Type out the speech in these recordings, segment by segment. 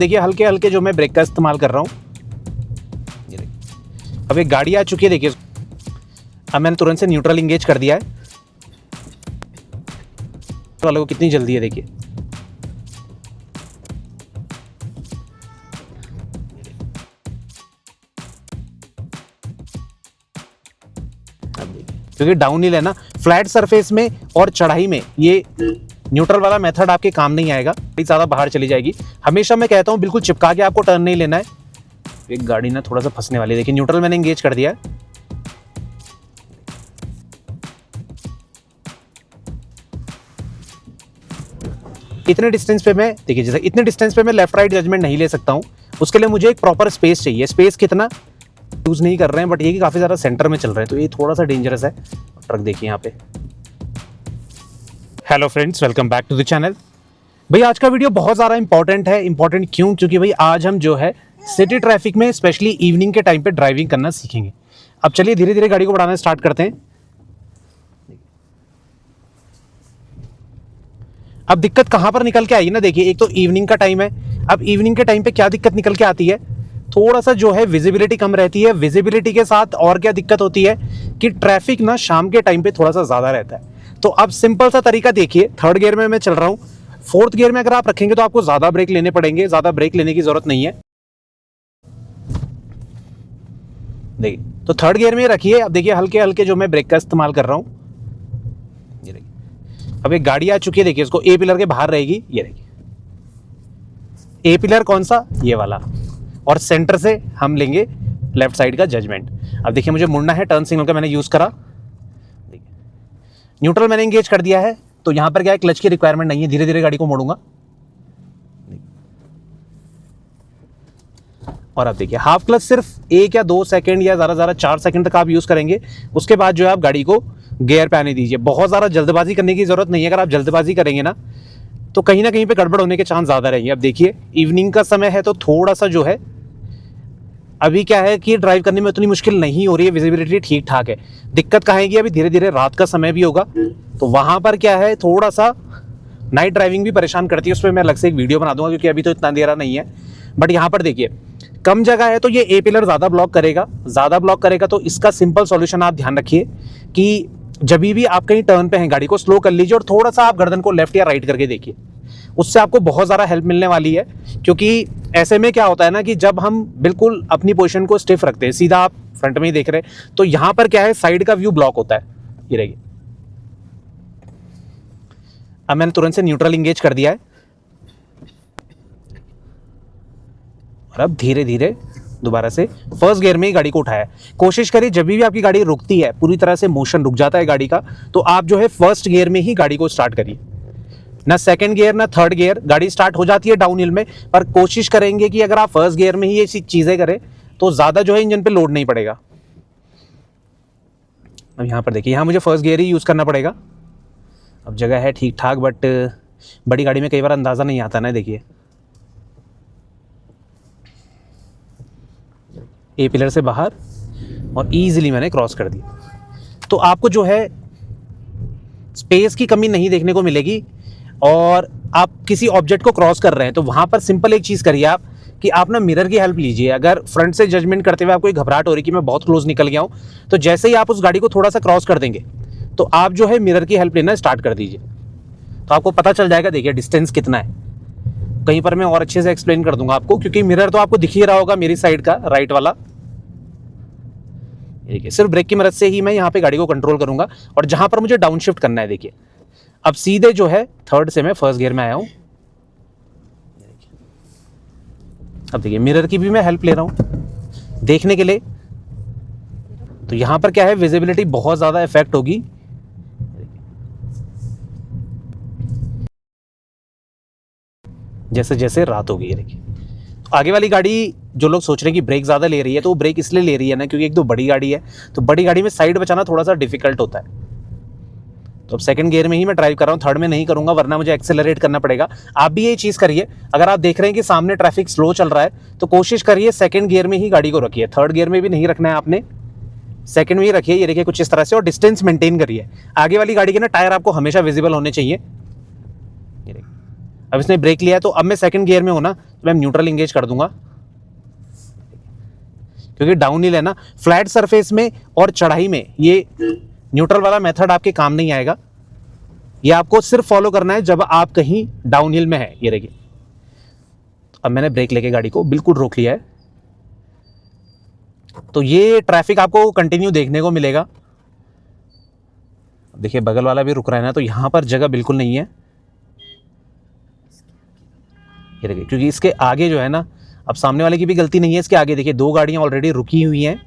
देखिए हल्के हल्के जो मैं ब्रेक का इस्तेमाल कर रहा हूँ। ये देखिए अब एक गाड़ी आ चुकी है, देखिए अब मैंने तुरंत से न्यूट्रल इंगेज कर दिया है। वालों को कितनी जल्दी है देखिए। क्योंकि डाउन हिल है ना, फ्लैट सरफेस में और चढ़ाई में ये न्यूट्रल वाला मेथड आपके काम नहीं आएगा, ज़्यादा बाहर चली जाएगी। हमेशा मैं कहता हूँ बिल्कुल चिपका के आपको टर्न नहीं लेना है। एक गाड़ी ना थोड़ा सा फंसने वाली है, देखिए न्यूट्रल मैंने इंगेज कर दिया है। इतने डिस्टेंस पे मैं देखिए, जैसे इतने डिस्टेंस पे मैं लेफ्ट राइट जजमेंट नहीं ले सकता हूँ। उसके लिए मुझे एक प्रॉपर स्पेस चाहिए। स्पेस कितना यूज़ नहीं कर रहे हैं, बट ये कि काफ़ी ज़्यादा सेंटर में चल रहे हैं, तो ये थोड़ा सा डेंजरस है। ट्रक देखिए यहाँ पे। Hello friends, welcome back to the channel. भाई आज का वीडियो बहुत ज़्यादा इंपॉर्टेंट है। इंपॉर्टेंट क्यों? क्योंकि भाई आज हम जो है सिटी ट्रैफिक में स्पेशली इवनिंग के टाइम पे ड्राइविंग करना सीखेंगे। अब चलिए धीरे धीरे गाड़ी को बढ़ाना स्टार्ट करते हैं। अब दिक्कत कहाँ पर निकल के आई ना, देखिए एक तो इवनिंग का टाइम है। अब इवनिंग के टाइम पे क्या दिक्कत निकल के आती है, थोड़ा सा जो है विजिबिलिटी कम रहती है। विजिबिलिटी के साथ और क्या दिक्कत होती है कि ट्रैफिक ना शाम के टाइम पे थोड़ा सा ज़्यादा रहता है। तो अब सिंपल सा तरीका देखिए, थर्ड गियर में मैं चल रहा हूँ। फोर्थ गियर में अगर आप रखेंगे तो आपको ज़्यादा ब्रेक लेने पड़ेंगे, ज़्यादा ब्रेक लेने की ज़रूरत नहीं है। देखिए तो थर्ड गियर में रखिए। अब देखिए हल्के हल्के जो मैं ब्रेक का इस्तेमाल कर रहा हूँ। ये देखिए अब एक गाड़ी आ चुकी है, देखिए इसको ए पिलर के बाहर रहेगी। ये देखिए ए पिलर कौन सा, ये वाला, और सेंटर से हम लेंगे लेफ्ट साइड का जजमेंट। अब देखिए मुझे मुड़ना है, टर्न सिग्नल का मैंने यूज़ करा। देखिए न्यूट्रल मैंने इंगेज कर दिया है, तो यहाँ पर क्या है, क्लच की रिक्वायरमेंट नहीं है। धीरे धीरे गाड़ी को मोड़ूंगा। और अब देखिए हाफ क्लच सिर्फ 1 या 2 सेकंड या ज़्यादा 4 सेकंड तक आप यूज़ करेंगे। उसके बाद जो है आप गाड़ी को गियर पे आने दीजिए। बहुत ज़्यादा जल्दबाजी करने की ज़रूरत नहीं है। अगर आप जल्दबाजी करेंगे ना तो कहीं ना कहीं पे गड़बड़ होने के चांस ज़्यादा रहेंगे। अब देखिए इवनिंग का समय है, तो थोड़ा सा जो है अभी क्या है कि ड्राइव करने में उतनी मुश्किल नहीं हो रही है। विजिबिलिटी ठीक ठाक है। दिक्कत कहाँ आएगी, अभी धीरे धीरे रात का समय भी होगा, तो वहाँ पर क्या है थोड़ा सा नाइट ड्राइविंग भी परेशान करती है। उस पर मैं अलग से एक वीडियो बना दूंगा, क्योंकि अभी तो इतना अंधेरा नहीं है। बट यहाँ पर देखिए कम जगह है, तो ये ए पिलर ज़्यादा ब्लॉक करेगा। तो इसका सिंपल सॉल्यूशन आप ध्यान रखिए कि जब भी आप कहीं टर्न पे हैं गाड़ी को स्लो कर लीजिए और थोड़ा सा आप गर्दन को लेफ्ट या राइट करके देखिए। उससे आपको बहुत ज़्यादा हेल्प मिलने वाली है। क्योंकि ऐसे में क्या होता है ना कि जब हम बिल्कुल अपनी पोजीशन को स्टिफ रखते हैं, सीधा आप फ्रंट में ही देख रहे हैं, तो यहाँ पर क्या है साइड का व्यू ब्लॉक होता है। ये रहिए, अब मैंने तुरंत से न्यूट्रल इंगेज कर दिया है। और अब धीरे धीरे दोबारा से फर्स्ट गियर में ही गाड़ी को उठाया। कोशिश करिए जब भी आपकी गाड़ी रुकती है, पूरी तरह से मोशन रुक जाता है गाड़ी का, तो आप जो है फर्स्ट गियर में ही गाड़ी को स्टार्ट करिए। ना सेकंड गियर ना थर्ड गियर। गाड़ी स्टार्ट हो जाती है डाउन हिल में, पर कोशिश करेंगे कि अगर आप फर्स्ट गियर में ही ये चीज़ें करें तो ज़्यादा जो है इंजन पे लोड नहीं पड़ेगा। अब यहाँ पर देखिए, यहाँ मुझे फर्स्ट गियर ही यूज़ करना पड़ेगा। अब जगह है ठीक ठाक, बट बड़ी गाड़ी में कई बार अंदाज़ा नहीं आता ना। देखिए ए पिलर से बाहर और ईजिली मैंने क्रॉस कर दिया। तो आपको जो है स्पेस की कमी नहीं देखने को मिलेगी। और आप किसी ऑब्जेक्ट को क्रॉस कर रहे हैं तो वहाँ पर सिंपल एक चीज़ करिए आप कि आप ना मिरर की हेल्प लीजिए। अगर फ्रंट से जजमेंट करते हुए आपको एक घबराहट हो रही कि मैं बहुत क्लोज निकल गया हूँ, तो जैसे ही आप उस गाड़ी को थोड़ा सा क्रॉस कर देंगे तो आप जो है मिरर की हेल्प लेना स्टार्ट कर दीजिए। तो आपको पता चल जाएगा देखिए डिस्टेंस कितना है। कहीं पर मैं और अच्छे से एक्सप्लेन कर दूंगा आपको, क्योंकि मिरर तो आपको दिख ही रहा होगा मेरी साइड का, राइट वाला। देखिए सिर्फ ब्रेक की मदद से ही मैं यहाँ पे गाड़ी को कंट्रोल करूंगा। और जहां पर मुझे डाउन शिफ्ट करना है, देखिए अब सीधे जो है थर्ड से मैं फर्स्ट गियर में आया हूं। अब देखिए मिरर की भी मैं हेल्प ले रहा हूं देखने के लिए। तो यहां पर क्या है विजिबिलिटी बहुत ज्यादा इफेक्ट होगी। जैसे जैसे रात होगी, देखिए तो आगे वाली गाड़ी जो लोग सोच रहे हैं कि ब्रेक ज़्यादा ले रही है, तो वो ब्रेक इसलिए ले रही है ना क्योंकि एक तो बड़ी गाड़ी है, तो बड़ी गाड़ी में साइड बचाना थोड़ा सा डिफिकल्ट होता है। तो अब सेकंड गियर में ही मैं ड्राइव कर रहा हूँ, थर्ड में नहीं करूँगा, वरना मुझे एक्सेलरेट करना पड़ेगा। आप भी यही चीज़ करिए। अगर आप देख रहे हैं कि सामने ट्रैफिक स्लो चल रहा है तो कोशिश करिए सेकंड गियर में ही गाड़ी को रखिए। थर्ड गियर में भी नहीं रखना है आपने, सेकंड में ही रखिए। ये देखिए कुछ इस तरह से, और डिस्टेंस मेंटेन करिए। आगे वाली गाड़ी के ना टायर आपको हमेशा विजिबल होने चाहिए। अब इसने ब्रेक लिया है, तो अब मैं सेकंड गियर में हूँ ना, तो मैं न्यूट्रल इंगेज कर दूंगा, क्योंकि डाउन हिल है ना, फ्लैट सरफेस में और चढ़ाई में ये न्यूट्रल वाला मेथड आपके काम नहीं आएगा। ये आपको सिर्फ फॉलो करना है जब आप कहीं डाउन हिल में है। ये देखिए, अब मैंने ब्रेक लेके गाड़ी को बिल्कुल रोक लिया है, तो ये ट्रैफिक आपको कंटिन्यू देखने को मिलेगा। देखिए बगल वाला भी रुक रहा है ना, तो यहां पर जगह बिल्कुल नहीं है। ये देखिए, क्योंकि इसके आगे जो है ना, अब सामने वाले की भी गलती नहीं है, इसके आगे देखिए 2 गाड़ियां ऑलरेडी रुकी हुई हैं।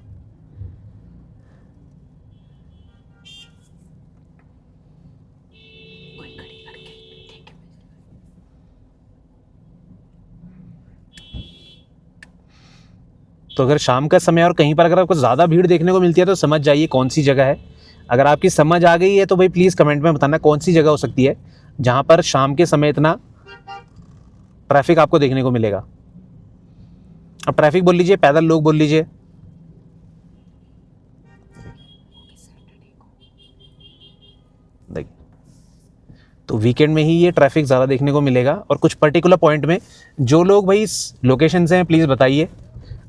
तो अगर शाम का समय और कहीं पर अगर आपको ज़्यादा भीड़ देखने को मिलती है तो समझ जाइए कौन सी जगह है। अगर आपकी समझ आ गई है तो भाई प्लीज़ कमेंट में बताना कौन सी जगह हो सकती है जहाँ पर शाम के समय इतना ट्रैफिक आपको देखने को मिलेगा। अब ट्रैफिक बोल लीजिए, पैदल लोग बोल लीजिए। देखिए, तो वीकेंड में ही ये ट्रैफिक ज़्यादा देखने को मिलेगा, और कुछ पर्टिकुलर पॉइंट में। जो लोग भाई इस लोकेशन से हैं प्लीज़ बताइए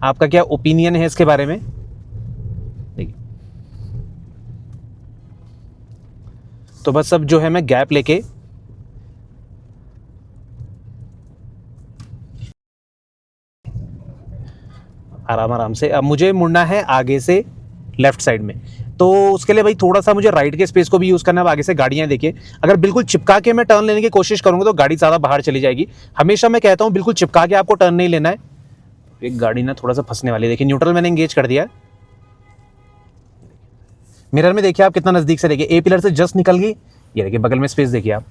आपका क्या ओपिनियन है इसके बारे में। देखिए, तो बस अब जो है मैं गैप लेके आराम आराम से, अब मुझे मुड़ना है आगे से लेफ्ट साइड में, तो उसके लिए भाई थोड़ा सा मुझे राइट के स्पेस को भी यूज़ करना है। अब आगे से गाड़ियाँ देखिए, अगर बिल्कुल चिपका के मैं टर्न लेने की कोशिश करूँगा तो गाड़ी ज़्यादा बाहर चली जाएगी। हमेशा मैं कहता हूँ बिल्कुल चिपका के आपको टर्न नहीं लेना है। एक गाड़ी ना थोड़ा सा फंसने वाली है। देखिए न्यूट्रल मैंने इंगेज कर दिया। मिरर में देखिए आप कितना नज़दीक से, देखिए ए पिलर से जस्ट निकल गई। ये देखिए बगल में स्पेस देखिए आप,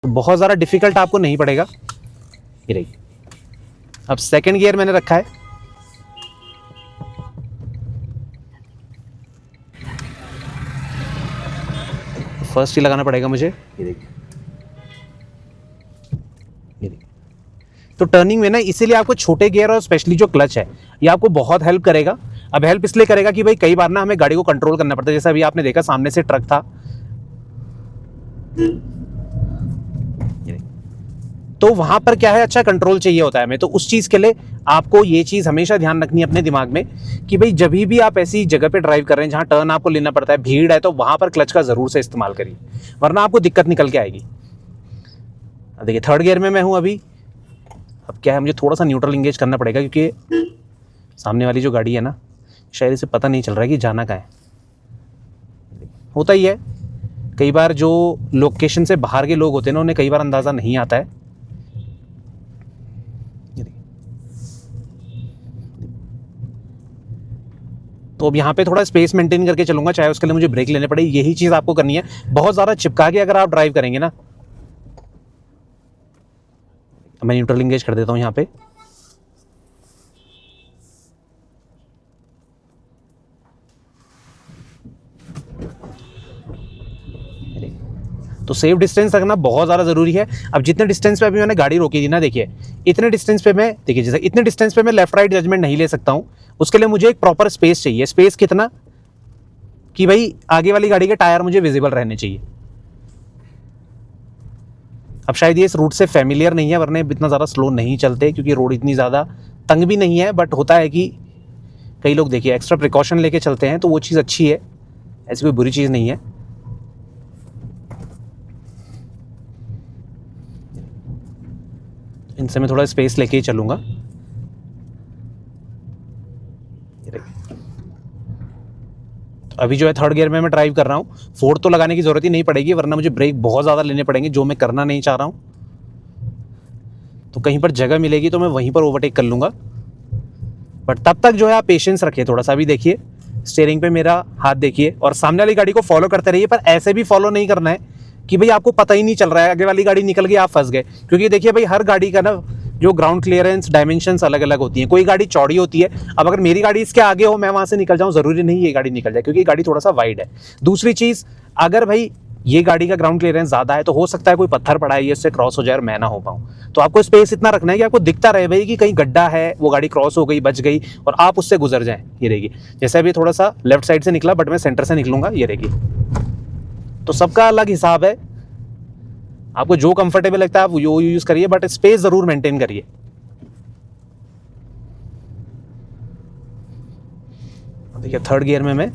तो बहुत ज़्यादा डिफिकल्ट आपको नहीं पड़ेगा। ये देखिए, अब सेकंड गियर मैंने रखा है। फर्स्ट ही लगाना पड़ेगा मुझे। ये देखिए, ये देखिए, तो टर्निंग में ना इसीलिए आपको छोटे गियर और स्पेशली जो क्लच है ये आपको बहुत हेल्प करेगा। अब हेल्प इसलिए करेगा कि भाई कई बार ना हमें गाड़ी को कंट्रोल करना पड़ता है। जैसे अभी आपने देखा सामने से ट्रक था, तो वहां पर क्या है, अच्छा कंट्रोल चाहिए होता है हमें। तो उस चीज के लिए आपको ये चीज हमेशा ध्यान रखनी है अपने दिमाग में कि भाई जब भी आप ऐसी जगह पे ड्राइव कर रहे हैं जहां टर्न आपको लेना पड़ता है, भीड़ है, तो वहां पर क्लच का जरूर से इस्तेमाल करिए, वरना आपको दिक्कत निकल के आएगी। देखिए थर्ड गियर में मैं हूं अभी। अब क्या है, मुझे थोड़ा सा न्यूट्रल इंगेज करना पड़ेगा, क्योंकि सामने वाली जो गाड़ी है ना, शायद इसे पता नहीं चल रहा है कि जाना कहाँ है। होता ही है, कई बार जो लोकेशन से बाहर के लोग होते हैं ना, उन्हें कई बार अंदाज़ा नहीं आता है। तो अब यहाँ पे थोड़ा स्पेस मेंटेन करके चलूंगा, चाहे उसके लिए मुझे ब्रेक लेने पड़े। यही चीज़ आपको करनी है। बहुत ज़्यादा चिपका के अगर आप ड्राइव करेंगे ना, मैं न्यूट्रल इंगेज कर देता हूँ यहाँ पे। तो सेफ डिस्टेंस रखना बहुत ज़्यादा ज़रूरी है। अब जितने डिस्टेंस पे अभी मैंने गाड़ी रोकी थी ना, देखिए इतने डिस्टेंस पे मैं, देखिए जैसे इतने डिस्टेंस पे मैं लेफ्ट राइट जजमेंट नहीं ले सकता हूँ। उसके लिए मुझे एक प्रॉपर स्पेस चाहिए। स्पेस कितना कि भाई आगे वाली गाड़ी के टायर मुझे विजिबल रहने चाहिए। अब शायद ये इस रूट से फैमिलियर नहीं है, वरना इतना ज़्यादा स्लो नहीं चलते, क्योंकि रोड इतनी ज़्यादा तंग भी नहीं है। बट होता है कि कई लोग देखिए एक्स्ट्रा प्रिकॉशन लेके चलते हैं, तो वो चीज़ अच्छी है, ऐसी कोई बुरी चीज़ नहीं है। इनसे मैं थोड़ा स्पेस लेके ही चलूँगा। तो अभी जो है थर्ड गियर में मैं ड्राइव कर रहा हूँ। फोर्थ तो लगाने की ज़रूरत ही नहीं पड़ेगी, वरना मुझे ब्रेक बहुत ज़्यादा लेने पड़ेंगे, जो मैं करना नहीं चाह रहा हूँ। तो कहीं पर जगह मिलेगी तो मैं वहीं पर ओवरटेक कर लूँगा। बट तब तक जो है आप पेशेंस रखिए थोड़ा सा। भी देखिए स्टीयरिंग पे मेरा हाथ देखिए, और सामने वाली गाड़ी को फॉलो करते रहिए, पर ऐसे भी फॉलो नहीं करना है कि भाई आपको पता ही नहीं चल रहा है, आगे वाली गाड़ी निकल गई, आप फंस गए। क्योंकि देखिए भाई हर गाड़ी का ना जो ग्राउंड क्लियरेंस डायमेंशंस अलग अलग होती हैं। कोई गाड़ी चौड़ी होती है, अब अगर मेरी गाड़ी इसके आगे हो, मैं वहाँ से निकल जाऊँ, ज़रूरी नहीं ये गाड़ी निकल जाए, क्योंकि गाड़ी थोड़ा सा वाइड है। दूसरी चीज़, अगर भाई ये गाड़ी का ग्राउंड क्लियरेंस ज़्यादा है, तो हो सकता है कोई पत्थर पड़ा है, ये इससे क्रॉस हो जाए और मैं ना हो पाऊँ। तो आपको स्पेस इतना रखना है कि आपको दिखता रहे भाई कि कहीं गड्ढा है, वो गाड़ी क्रॉस हो गई, बच गई, और आप उससे गुजर जाएँ। ये रहेगी, जैसे अभी थोड़ा सा लेफ्ट साइड से निकला, बट मैं सेंटर से निकलूंगा। ये रहेगी। तो सबका अलग हिसाब है, आपको जो कंफर्टेबल लगता है आप वो यूज़ करिए, बट स्पेस ज़रूर मेंटेन करिए। देखिए थर्ड गियर में मैं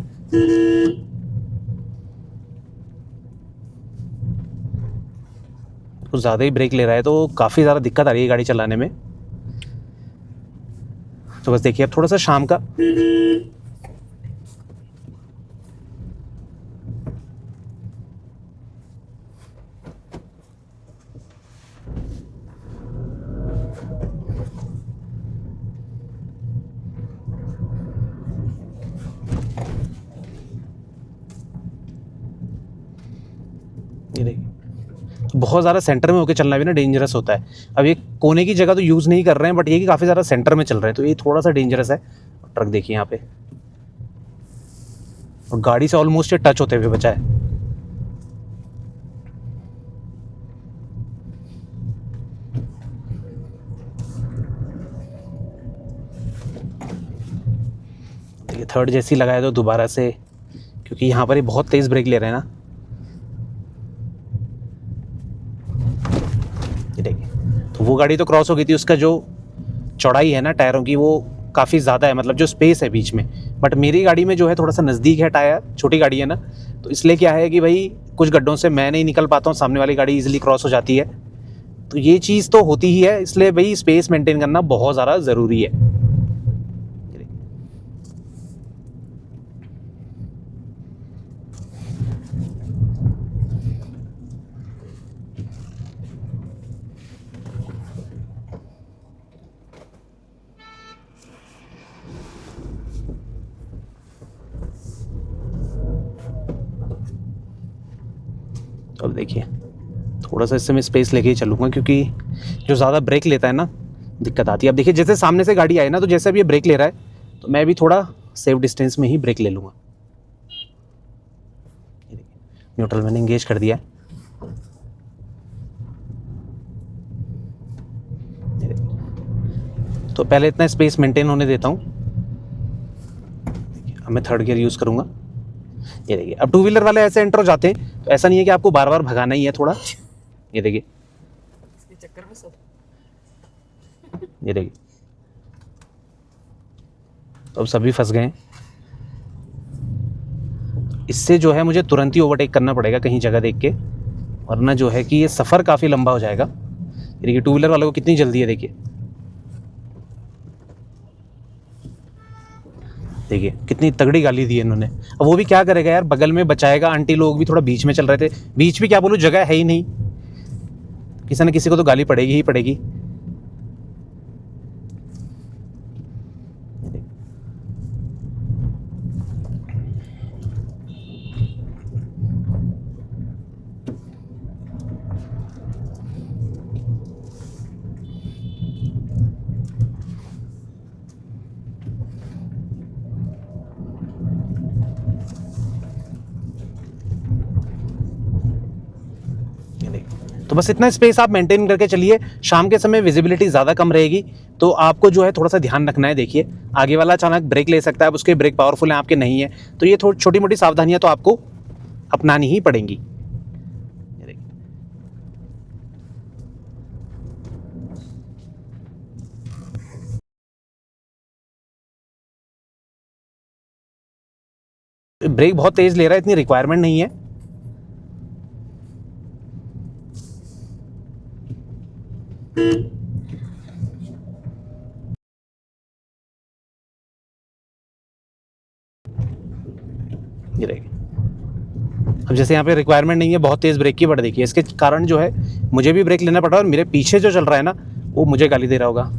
कुछ ज़्यादा ही ब्रेक ले रहा है, तो काफ़ी ज़्यादा दिक्कत आ रही है गाड़ी चलाने में। तो बस देखिए अब थोड़ा सा शाम का ये देखिए बहुत ज़्यादा सेंटर में होकर चलना भी ना डेंजरस होता है। अब ये कोने की जगह तो यूज़ नहीं कर रहे हैं, बट ये कि काफ़ी ज़्यादा सेंटर में चल रहे हैं, तो ये थोड़ा सा डेंजरस है। ट्रक देखिए यहाँ पे, और गाड़ी से ऑलमोस्ट ये टच होते हुए बचा है। देखिए थर्ड जैसी लगाया तो दोबारा से, क्योंकि यहाँ पर ये बहुत तेज़ ब्रेक ले रहे हैं ना। ये देखिए तो वो गाड़ी तो क्रॉस हो गई थी, उसका जो चौड़ाई है ना टायरों की वो काफ़ी ज़्यादा है, मतलब जो स्पेस है बीच में। बट मेरी गाड़ी में जो है थोड़ा सा नज़दीक है टायर, छोटी गाड़ी है ना, तो इसलिए क्या है कि भाई कुछ गड्ढों से मैं नहीं निकल पाता हूँ, सामने वाली गाड़ी इजीली क्रॉस हो जाती है। तो ये चीज़ तो होती ही है, इसलिए भाई स्पेस मेंटेन करना बहुत ज़्यादा ज़रूरी है। अब देखिए थोड़ा सा इससे मैं स्पेस लेके ही चलूँगा, क्योंकि जो ज़्यादा ब्रेक लेता है ना दिक्कत आती है। अब देखिए जैसे सामने से गाड़ी आई ना, तो जैसे अब ये ब्रेक ले रहा है तो मैं भी थोड़ा सेफ डिस्टेंस में ही ब्रेक ले लूँगा। न्यूट्रल मैंने इंगेज कर दिया है। तो पहले इतना स्पेस मेंटेन होने देता हूँ। अब मैं थर्ड गियर यूज़ करूँगा। ये देखिए अब टू व्हीलर वाले ऐसे एंटर हो जाते हैं, तो ऐसा नहीं है कि आपको बार बार भगाना ही है थोड़ा। ये देखिए ये देखिए तो अब सभी फंस गए हैं। इससे जो है मुझे तुरंत ही ओवरटेक करना पड़ेगा कहीं जगह देख के, वरना जो है कि ये सफ़र काफ़ी लंबा हो जाएगा। ये देखिए टू व्हीलर वालों को कितनी जल्दी है, देखिए देखिए कितनी तगड़ी गाली दी है इन्होंने। अब वो भी क्या करेगा यार, बगल में बचाएगा, आंटी लोग भी थोड़ा बीच में चल रहे थे, बीच भी क्या बोलूँ जगह है ही नहीं, किसी न किसी को तो गाली पड़ेगी ही पड़ेगी। तो बस इतना स्पेस आप मेंटेन करके चलिए। शाम के समय विजिबिलिटी ज़्यादा कम रहेगी, तो आपको जो है थोड़ा सा ध्यान रखना है। देखिए आगे वाला अचानक ब्रेक ले सकता है, अब उसके ब्रेक पावरफुल हैं, आपके नहीं है, तो ये थोड़ी छोटी मोटी सावधानियां तो आपको अपनानी ही पड़ेंगी। ब्रेक बहुत तेज़ ले रहा है, इतनी रिक्वायरमेंट नहीं है। ये देखिए अब जैसे यहाँ पे रिक्वायरमेंट नहीं है बहुत तेज़ ब्रेक की, बट देखिए इसके कारण जो है मुझे भी ब्रेक लेना पड़ रहा है, और मेरे पीछे जो चल रहा है ना वो मुझे गाली दे रहा होगा।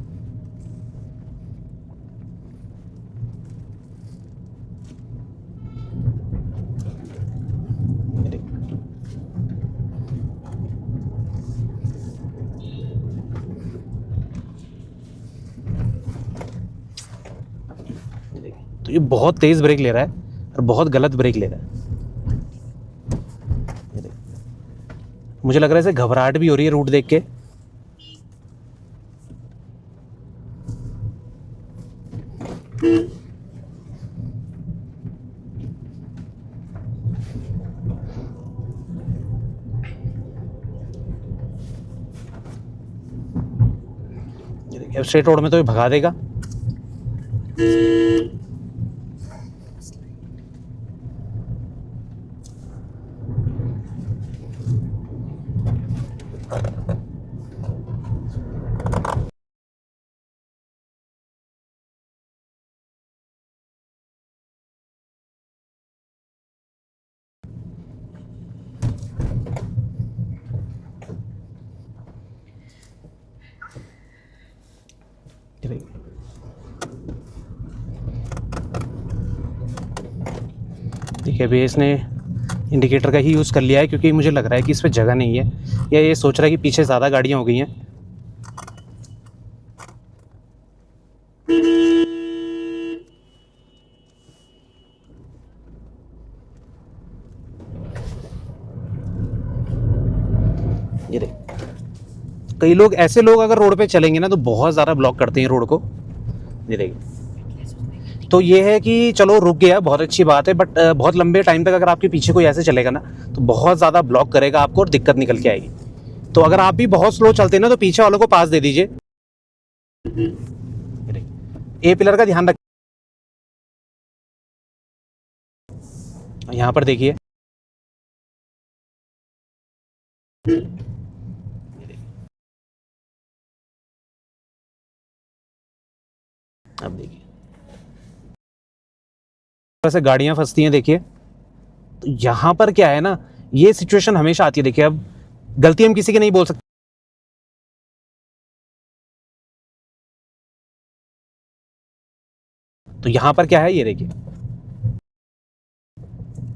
तो ये बहुत तेज़ ब्रेक ले रहा है और बहुत गलत ब्रेक ले रहा है। मुझे लग रहा है इसे घबराहट भी हो रही है रूट देख के। अब स्ट्रेट रोड में तो ये भगा देगा। देखिए अभी इसने इंडिकेटर का ही यूज़ कर लिया है, क्योंकि मुझे लग रहा है कि इस पर जगह नहीं है, या ये सोच रहा है कि पीछे ज़्यादा गाड़ियाँ हो गई हैं। ये देख, कई लोग ऐसे लोग अगर रोड पे चलेंगे ना तो बहुत ज़्यादा ब्लॉक करते हैं रोड को। ये देखिए, तो ये है कि चलो रुक गया, बहुत अच्छी बात है, बट बहुत लंबे टाइम तक अगर आपके पीछे कोई ऐसे चलेगा ना तो बहुत ज़्यादा ब्लॉक करेगा आपको और दिक्कत निकल के आएगी। तो अगर आप भी बहुत स्लो चलते हैं ना तो पीछे वालों को पास दे दीजिए। ए पिलर का ध्यान रख। यहाँ पर देखिए, अब देखिए वैसे गाड़ियां फंसती हैं। देखिए तो यहाँ पर क्या है ना, ये सिचुएशन हमेशा आती है। देखिए अब गलती हम किसी की नहीं बोल सकते, तो यहाँ पर क्या है ये देखिए,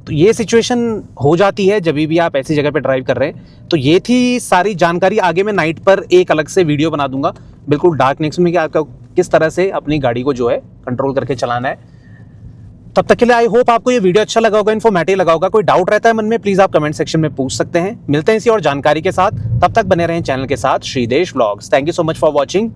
तो ये सिचुएशन हो जाती है जब भी आप ऐसी जगह पे ड्राइव कर रहे हैं। तो ये थी सारी जानकारी। आगे मैं नाइट पर एक अलग से वीडियो बना दूंगा, बिल्कुल डार्कनेस में, कि आपको किस तरह से अपनी गाड़ी को जो है कंट्रोल करके चलाना है। तब तक के लिए आई होप आपको ये वीडियो अच्छा लगा होगा, इन्फॉर्मेटिव लगा होगा। कोई डाउट रहता है मन में, प्लीज आप कमेंट सेक्शन में पूछ सकते हैं। मिलते हैं इसी और जानकारी के साथ, तब तक बने रहें चैनल के साथ, Shridesh vlogs. Thank you so much for watching.